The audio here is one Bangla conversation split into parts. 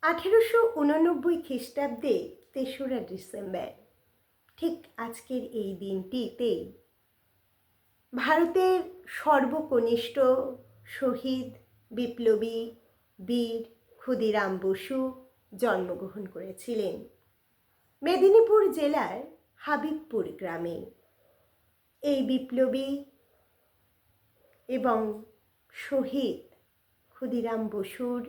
1889 খ্রিস্টাব্দে ৩রা ডিসেম্বর, ঠিক আজকের এই দিনটিতে ভারতের সর্বকনিষ্ঠ শহীদ বিপ্লবী বীর ক্ষুদিরাম বসু জন্মগ্রহণ করেছিলেন মেদিনীপুর জেলার হাবিবপুর গ্রামে। এই বিপ্লবী এবং শহীদ ক্ষুদিরাম বসুর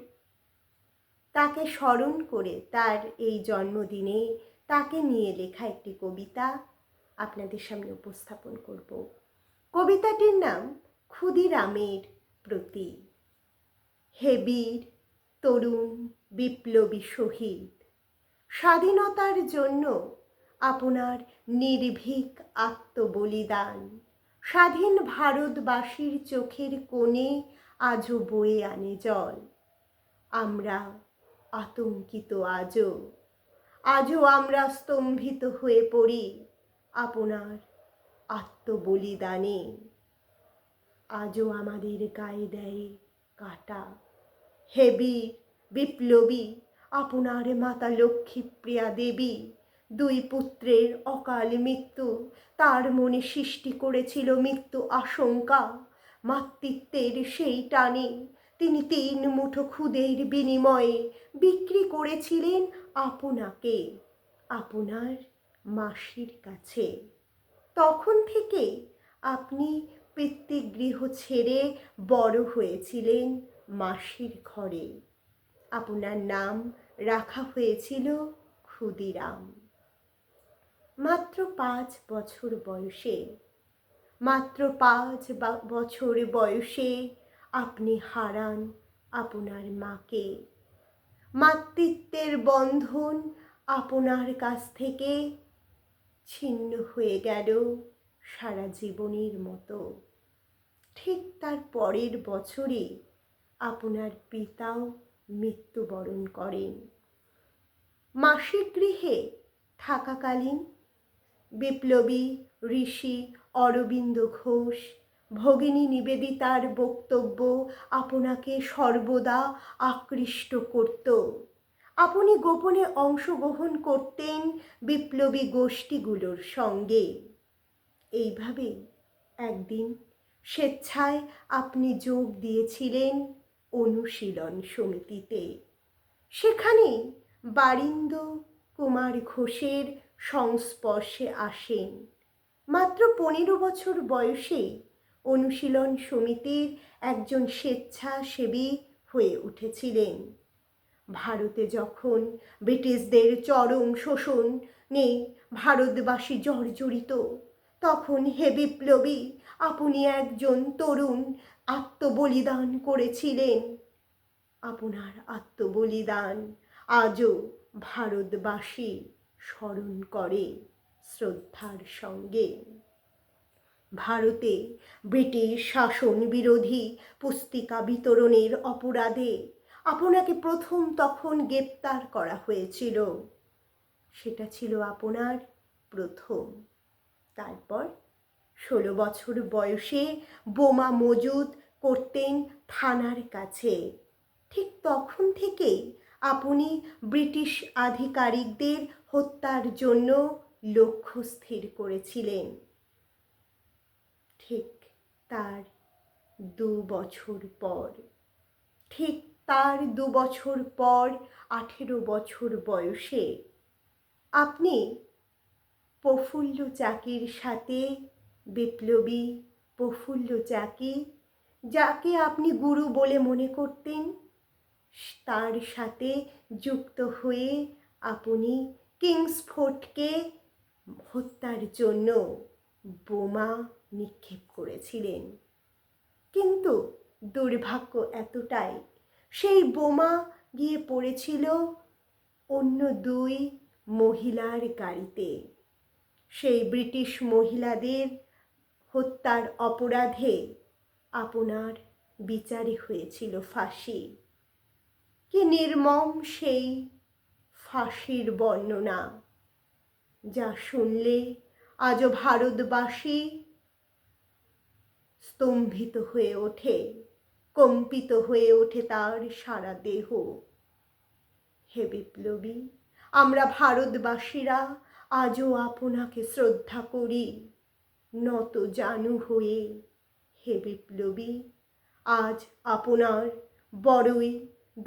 তাকে স্মরণ করে তার এই জন্মদিনে তাকে নিয়ে লেখা একটি কবিতা আপনাদের সামনে উপস্থাপন করব। কবিতাটির নাম ক্ষুদিরামের প্রতি। হে বীর তরুণ বিপ্লবী শহীদ, স্বাধীনতার জন্য আপনার নির্ভীক আত্মবলিদান স্বাধীন ভারতবাসীর চোখের কোণে আজও বয়ে আনে জল। আমরা আতঙ্কিত আজও আমরা স্তম্ভিত হয়ে পড়ি আপনার আত্মবলিদানে। আজও আমাদের গায়ে দেয় কাটা। হে বীর বিপ্লবী, আপনার মাতা লক্ষ্মীপ্রিয়া দেবী দুই পুত্রের অকাল মৃত্যু তার মনে সৃষ্টি করেছিল মৃত্যু আশঙ্কা। মাতৃত্বের সেই টানে তিনি 3 মুঠো খুদের বিনিময়ে বিক্রি করেছিলেন আপনাকে আপনার মাসির কাছে। তখন থেকে আপনি পিতৃগৃহ ছেড়ে বড় হয়েছিলেন মাসির ঘরে। আপনার নাম রাখা হয়েছিল ক্ষুদিরাম। মাত্র 5 বছর বয়সে আপনি হারান আপনার মাকে। মাতৃত্বের বন্ধন আপনার কাছ থেকে ছিন্ন হয়ে গেল সারা জীবনের মতো। ঠিক তার পরের বছরই আপনার পিতাও মৃত্যুবরণ করেন। মাসিক গৃহে থাকাকালীন বিপ্লবী ঋষি অরবিন্দ ঘোষ ভগিনী নিবেদিতার বক্তব্য আপনাকে সর্বদা আকৃষ্ট করত। আপনি গোপনে অংশগ্রহণ করতেন বিপ্লবী গোষ্ঠীগুলোর সঙ্গে। এইভাবে একদিন স্বেচ্ছায় আপনি যোগ দিয়েছিলেন অনুশীলন সমিতিতে। সেখানে বারিন্দ কুমার ঘোষের সংস্পর্শে আসেন। মাত্র 15 বছর বয়সে অনুশীলন সমিতির একজন স্বেচ্ছাসেবী হয়ে উঠেছিলেন। ভারতে যখন ব্রিটিশদের চরম শোষণে ভারতবাসী জর্জরিত, তখন হে বিপ্লবী, আপনি একজন তরুণ আত্মবলিদান করেছিলেন। আপনার আত্মবলিদান আজও ভারতবাসী স্মরণ করে শ্রদ্ধার সঙ্গে। ভারতে ব্রিটিশ শাসন বিরোধী পুস্তিকা বিতরণের অপরাধে আপনাকে প্রথম তখন গ্রেপ্তার করা হয়েছিল। সেটা ছিল আপনার প্রথম। তারপর 16 বছর বয়সে বোমা মজুদ করতেন থানার কাছে। ঠিক তখন থেকেই আপনি ব্রিটিশ আধিকারিকদের হত্যার জন্য লক্ষ্য স্থির করেছিলেন। ঠিক তার 2 বছর পর 18 বছর বয়সে আপনি প্রফুল্ল চাকির সাথে, বিপ্লবী প্রফুল্ল চাকি যাকে আপনি গুরু বলে মনে করতেন, তার সাথে যুক্ত হয়ে আপনি কিংসফোর্টকে হত্যার জন্য বোমা নিক্ষেপ করেছিলেন। কিন্তু দুর্ভাগ্য এতটাই, সেই বোমা গিয়ে পড়েছিল অন্য 2 মহিলার গাড়িতে। সেই ব্রিটিশ মহিলাদের হত্যার অপরাধে আপনার বিচারে হয়েছিল ফাঁসি। কি নির্মম সেই ফাঁসির বর্ণনা, যা শুনলে আজও ভারতবাসী স্তম্ভিত হয়ে ওঠে, কম্পিত হয়ে ওঠে তার সারা দেহ। হে বিপ্লবী, আমরা ভারতবাসীরা আজও আপনাকে শ্রদ্ধা করি নত জানু হয়ে। হে বিপ্লবী, আজ আপনার বড়ই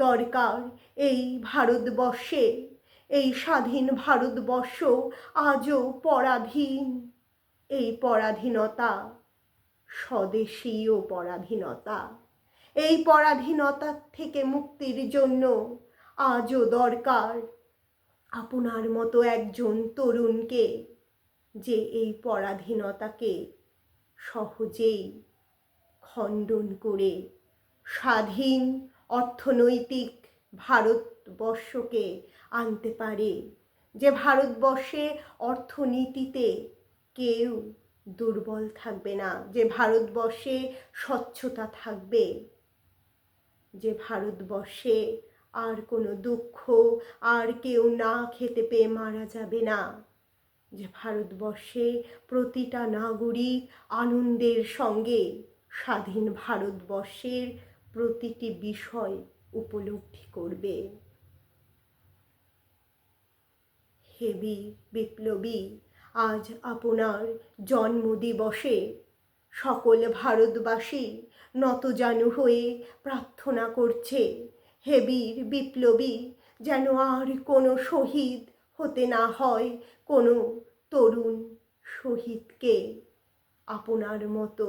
দরকার এই ভারতবর্ষে। এই স্বাধীন ভারতবর্ষ আজও পরাধীন। এই পরাধীনতা স্বদেশীয় পরাধীনতা। এই পরাধীনতা থেকে মুক্তির জন্য আজও দরকার আপনার মতো একজন তরুণকে, যে এই পরাধীনতাকে সহজেই খণ্ডন করে স্বাধীন অর্থনৈতিক ভারতবর্ষকে আনতে পারে। যে ভারতবর্ষে অর্থনীতিতে কেউ দুর্বল থাকবে না, যে ভারতবর্ষে স্বচ্ছতা থাকবে, যে ভারতবর্ষে আর কোনো দুঃখ, আর কেউ না খেতে পেয়ে মারা যাবে না, যে ভারতবর্ষে প্রতিটা নাগরিক আনন্দের সঙ্গে স্বাধীন ভারতবর্ষের প্রতিটি বিষয় উপলব্ধি করবে। হে বিপ্লবী, আজ আপনার জন্মদিবসে সকল ভারতবাসী নতজানু হয়ে প্রার্থনা করছে, হে বিপ্লবী, যেন আর কোনো শহীদ হতে না হয়, কোনো তরুণ শহীদকে। আপনার মতো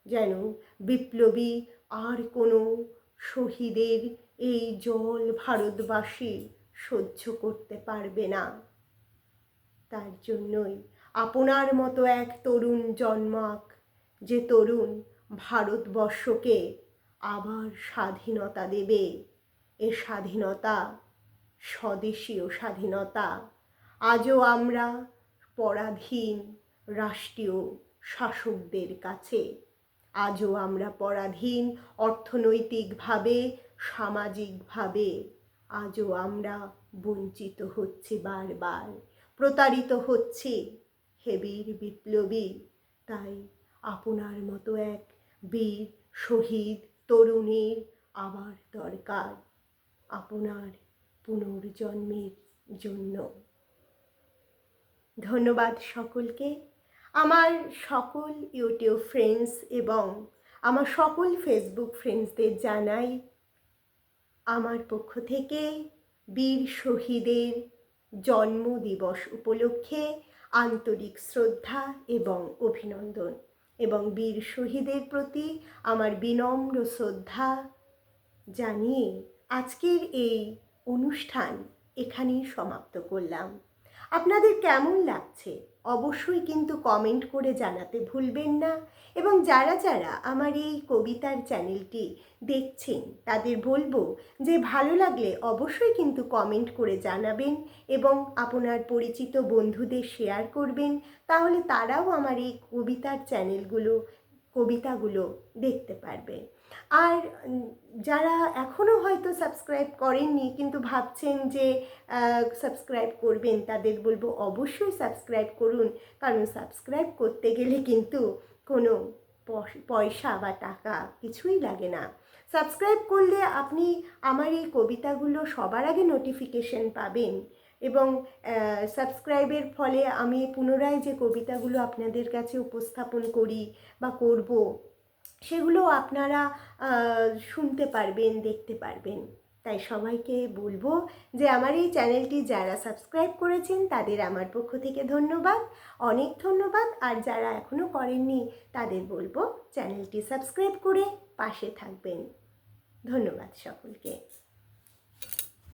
যেন বিপ্লবী আর কোনো শহীদের এই জল ভারতবাসী সহ্য করতে পারবে না। তার জন্যই আপনার মতো এক তরুণ জন্মাক, যে তরুণ ভারতবর্ষকে আবার স্বাধীনতা দেবে। এ স্বাধীনতা স্বদেশীয় স্বাধীনতা। আজও আমরা পরাধীন রাষ্ট্রীয় শাসকদের কাছে, আজও আমরা পরাধীন অর্থনৈতিকভাবে, সামাজিকভাবে। আজও আমরা বঞ্চিত হচ্ছি, বারবার প্রতারিত হচ্ছি। হে বিপ্লবী, তাই আপনার মতো এক বীর শহীদ তরুণের আবার দরকার আপনার পুনর্জন্মের জন্য। ধন্যবাদ সকলকে। আমার সকল ইউটিউব ফ্রেন্ডস এবং আমার সকল ফেসবুক ফ্রেন্ডসদের জানাই আমার পক্ষ থেকে বীর শহীদের জন্মদিবস উপলক্ষে আন্তরিক শ্রদ্ধা এবং অভিনন্দন, এবং বীর শহীদের প্রতি আমার বিনম্র শ্রদ্ধা জানিয়ে আজকের এই অনুষ্ঠান এখানেই সমাপ্ত করলাম। আপনাদের কেমন লাগছে অবশ্যই কিন্তু কমেন্ট করে জানাতে ভুলবেন না, এবং যারা যারা আমার এই কবিতার চ্যানেলটি দেখছেন তাদের বলবো যে ভালো লাগলে অবশ্যই কিন্তু কমেন্ট করে জানাবেন এবং আপনার পরিচিত বন্ধুদের শেয়ার করবেন, তাহলে তারাও আমার এই কবিতার কবিতাগুলো দেখতে পারবে। আর যারা এখনও হয়তো সাবস্ক্রাইব করেননি কিন্তু ভাবছেন যে সাবস্ক্রাইব করবেন, তাদের বলবো অবশ্যই সাবস্ক্রাইব করুন, কারণ সাবস্ক্রাইব করতে গেলে কিন্তু কোনো পয়সা বা টাকা কিছুই লাগে না। সাবস্ক্রাইব করলে আপনি আমার এই কবিতাগুলো সবার আগে নোটিফিকেশন পাবেন, এবং সাবস্ক্রাইবের ফলে আমি পুনরায় যে কবিতাগুলো আপনাদের কাছে উপস্থাপন করি বা করব, সেগুলো আপনারা শুনতে পারবেন, দেখতে পারবেন। তাই সবাইকে বলবো যে আমার এই চ্যানেলটি যারা সাবস্ক্রাইব করেছেন তাদের আমার পক্ষ থেকে ধন্যবাদ, অনেক ধন্যবাদ। আর যারা এখনও করেননি তাদের বলবো চ্যানেলটি সাবস্ক্রাইব করে পাশে থাকবেন। ধন্যবাদ সকলকে।